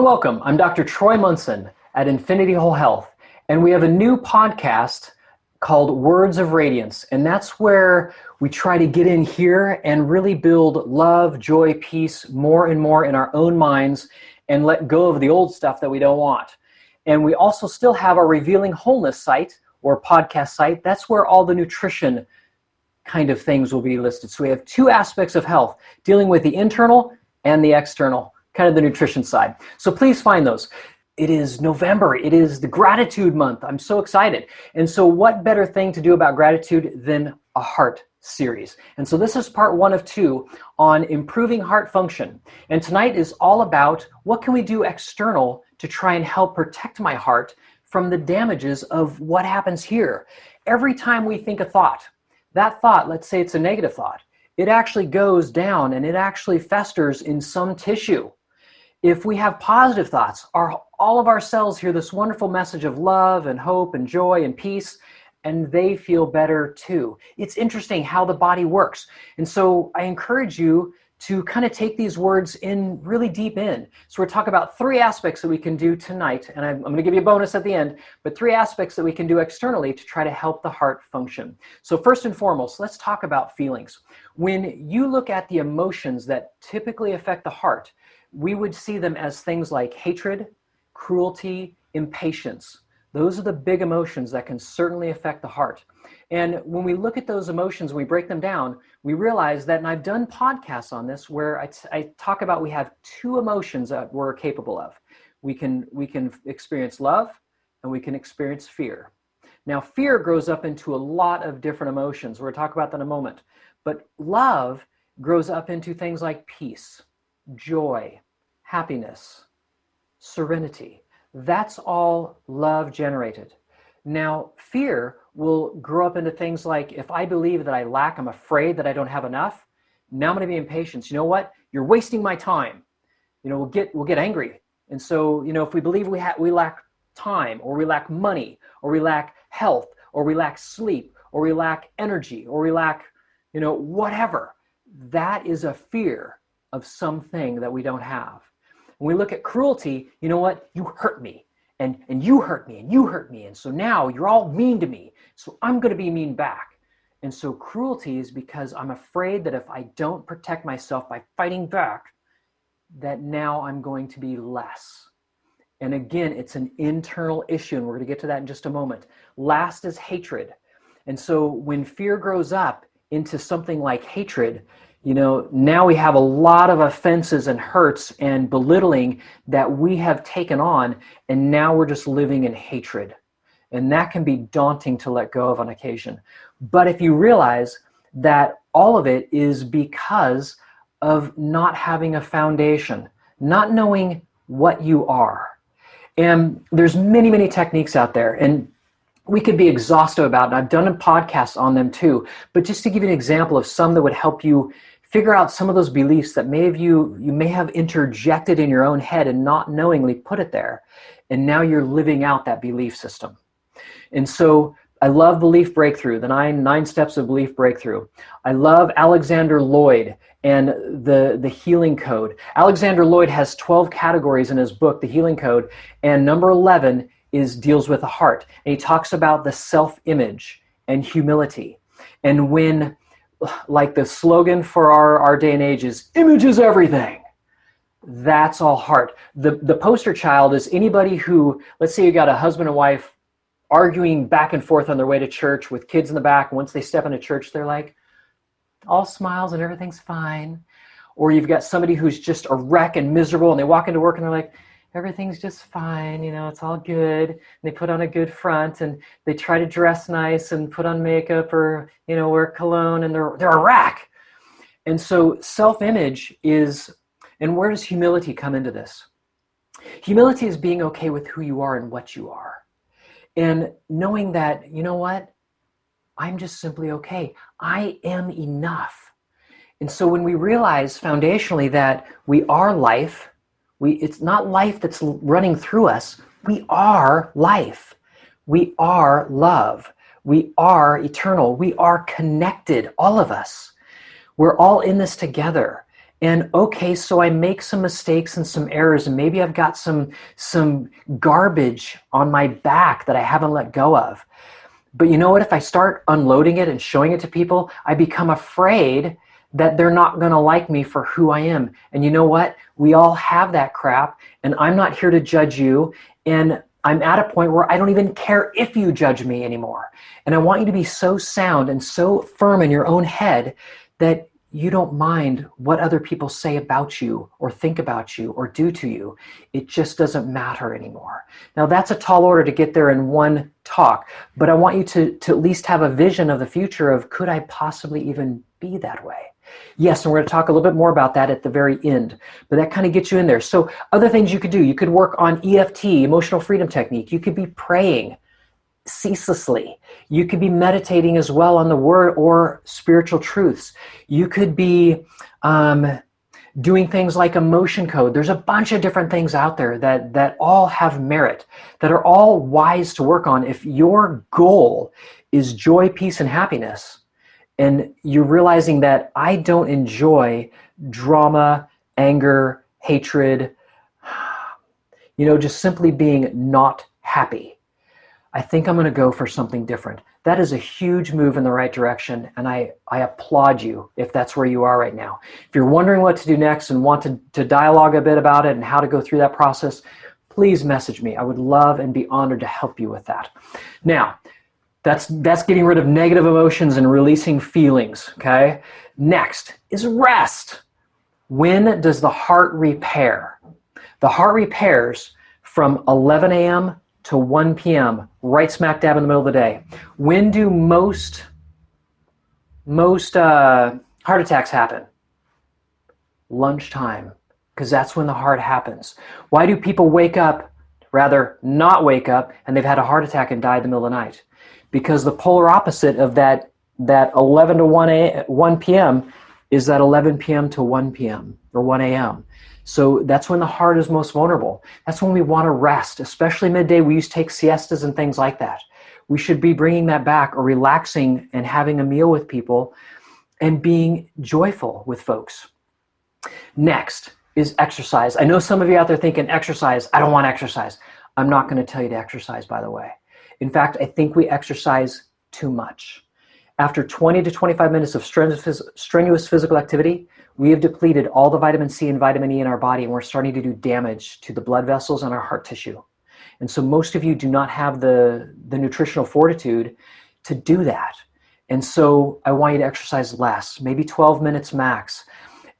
and welcome. I'm Dr. Troy Munson at Infinity Whole Health, and we have a new podcast called Words of Radiance, and that's where we try to get in here and really build love, joy, peace more and more in our own minds and let go of the old stuff that we don't want. And we also still have our Revealing Wholeness site or podcast site. That's where all the nutrition kind of things will be listed. So we have two aspects of health, dealing with the internal and the external, kind of the nutrition side. So please find those. It is November. It is the gratitude month. I'm so excited. And so what better thing to do about gratitude than a heart series? And so this is part 1 of 2 on improving heart function. And tonight is all about what can we do external to try and help protect my heart from the damages of what happens here. Every time we think a thought, that thought, let's say it's a negative thought, it actually goes down and it actually festers in some tissue. If we have positive thoughts, all of our cells hear this wonderful message of love and hope and joy and peace, and they feel better too. It's interesting how the body works. And so I encourage you to kind of take these words in really deep in. So we're talking about 3 aspects that we can do tonight, and I'm going to give you a bonus at the end, but 3 aspects that we can do externally to try to help the heart function. So first and foremost, let's talk about feelings. When you look at the emotions that typically affect the heart, we would see them as things like hatred, cruelty, impatience. Those are the big emotions that can certainly affect the heart. And when we look at those emotions and we break them down, we realize that, and I've done podcasts on this where I talk about we have 2 emotions that we're capable of. We can experience love and we can experience fear. Now, fear grows up into a lot of different emotions. We're going to talk about that in a moment. But love grows up into things like peace, joy, happiness, serenity. That's all love generated. Now, fear will grow up into things like, if I believe that I lack, I'm afraid that I don't have enough, now I'm going to be impatient. You know what? You're wasting my time. We'll get angry. And so, if we believe we lack time, or we lack money, or we lack health, or we lack sleep, or we lack energy, or we lack, whatever, that is a fear of something that we don't have. When we look at cruelty, you know what? You hurt me. And you hurt me, and you hurt me, and so now you're all mean to me, so I'm going to be mean back. And so cruelty is because I'm afraid that if I don't protect myself by fighting back, that now I'm going to be less. And again, it's an internal issue, and we're going to get to that in just a moment. Last is hatred. And so when fear grows up into something like hatred, now we have a lot of offenses and hurts and belittling that we have taken on, and now we're just living in hatred. And that can be daunting to let go of on occasion. But if you realize that all of it is because of not having a foundation, not knowing what you are. And there's many, many techniques out there, and we could be exhaustive about it. I've done a podcast on them too, but just to give you an example of some that would help you figure out some of those beliefs that you may have interjected in your own head and not knowingly put it there. And now you're living out that belief system. And so I love Belief Breakthrough, the nine steps of belief breakthrough. I love Alexander Lloyd and the healing code. Alexander Lloyd has 12 categories in his book, The Healing Code, and number 11 deals with the heart. And he talks about the self-image and humility. And when, like the slogan for our day and age is, image is everything. That's all heart. The poster child is anybody who, let's say you got a husband and wife arguing back and forth on their way to church with kids in the back. And once they step into church, they're like, all smiles and everything's fine. Or you've got somebody who's just a wreck and miserable, and they walk into work and they're like, everything's just fine, it's all good. And they put on a good front, and they try to dress nice and put on makeup or, wear cologne, and they're a wreck. And so self-image is, and where does humility come into this? Humility is being okay with who you are and what you are. And knowing that, I'm just simply okay. I am enough. And so when we realize foundationally that we are life, it's not life that's running through us. We are life. We are love. We are eternal. We are connected, all of us. We're all in this together. And okay, so I make some mistakes and some errors, and maybe I've got some garbage on my back that I haven't let go of. But you know what? If I start unloading it and showing it to people, I become afraid that they're not going to like me for who I am. And you know what? We all have that crap, and I'm not here to judge you. And I'm at a point where I don't even care if you judge me anymore. And I want you to be so sound and so firm in your own head that you don't mind what other people say about you or think about you or do to you. It just doesn't matter anymore. Now that's a tall order to get there in one talk, but I want you to at least have a vision of the future of, could I possibly even be that way? Yes, and we're going to talk a little bit more about that at the very end, but that kind of gets you in there. So other things you could do, you could work on EFT, emotional freedom technique. You could be praying ceaselessly. You could be meditating as well on the word or spiritual truths. You could be doing things like emotion code. There's a bunch of different things out there that all have merit, that are all wise to work on. If your goal is joy, peace, and happiness, and you're realizing that I don't enjoy drama, anger, hatred, just simply being not happy, I think I'm going to go for something different. That is a huge move in the right direction, and I applaud you if that's where you are right now. If you're wondering what to do next and want to dialogue a bit about it and how to go through that process, please message me. I would love and be honored to help you with that. Now, that's getting rid of negative emotions and releasing feelings, okay? Next is rest. When does the heart repair? The heart repairs from 11 a.m. to 1 p.m., right smack dab in the middle of the day. When do most heart attacks happen? Lunchtime, because that's when the heart happens. Why do people not wake up, and they've had a heart attack and died in the middle of the night? Because the polar opposite of that 11 to 1 p.m. is that 11 p.m. to 1 p.m. or 1 a.m. So that's when the heart is most vulnerable. That's when we want to rest, especially midday. We used to take siestas and things like that. We should be bringing that back, or relaxing and having a meal with people and being joyful with folks. Next is exercise. I know some of you out there thinking, exercise, I don't want to exercise. I'm not going to tell you to exercise, by the way. In fact, I think we exercise too much. After 20 to 25 minutes of strenuous physical activity, we have depleted all the vitamin C and vitamin E in our body, and we're starting to do damage to the blood vessels and our heart tissue. And so most of you do not have the nutritional fortitude to do that. And so I want you to exercise less, maybe 12 minutes max.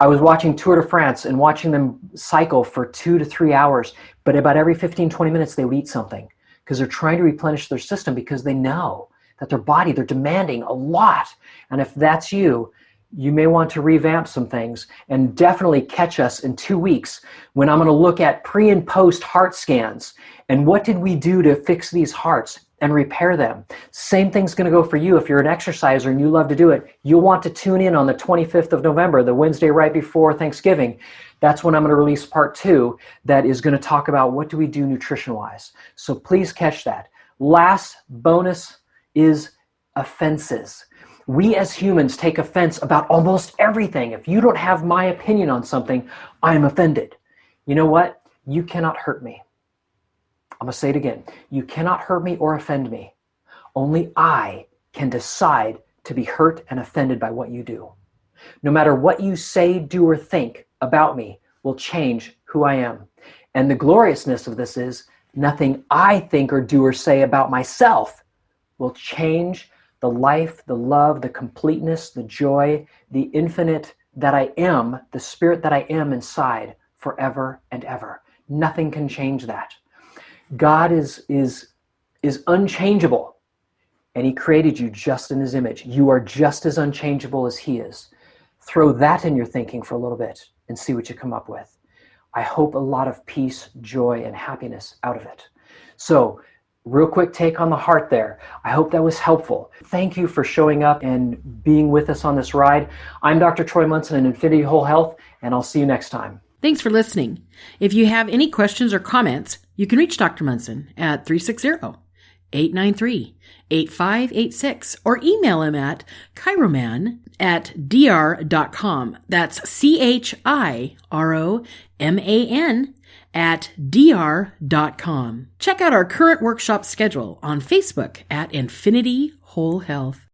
I was watching Tour de France and watching them cycle for 2 to 3 hours, but about every 15, 20 minutes they would eat something, because they're trying to replenish their system, because they know that they're demanding a lot. And if that's you, you may want to revamp some things, and definitely catch us in 2 weeks when I'm going to look at pre and post heart scans and what did we do to fix these hearts and repair them. Same thing's going to go for you if you're an exerciser and you love to do it. You'll want to tune in on the 25th of November, the Wednesday right before Thanksgiving. That's when I'm going to release part 2 that is going to talk about what do we do nutrition-wise. So please catch that. Last bonus is offenses. We as humans take offense about almost everything. If you don't have my opinion on something, I'm offended. You know what? You cannot hurt me. I'm going to say it again. You cannot hurt me or offend me. Only I can decide to be hurt and offended by what you do. No matter what you say, do, or think about me will change who I am. And the gloriousness of this is nothing I think or do or say about myself will change the life, the love, the completeness, the joy, the infinite that I am, the spirit that I am inside forever and ever. Nothing can change that. God is unchangeable, and he created you just in his image. You are just as unchangeable as he is. Throw that in your thinking for a little bit and see what you come up with. I hope a lot of peace, joy, and happiness out of it. So, real quick take on the heart there. I hope that was helpful. Thank you for showing up and being with us on this ride. I'm Dr. Troy Munson in Infinity Whole Health, and I'll see you next time. Thanks for listening. If you have any questions or comments, you can reach Dr. Munson at 893-8586 or email him at chiroman@dr.com. That's CHIROMAN@dr.com. Check out our current workshop schedule on Facebook at Infinity Whole Health.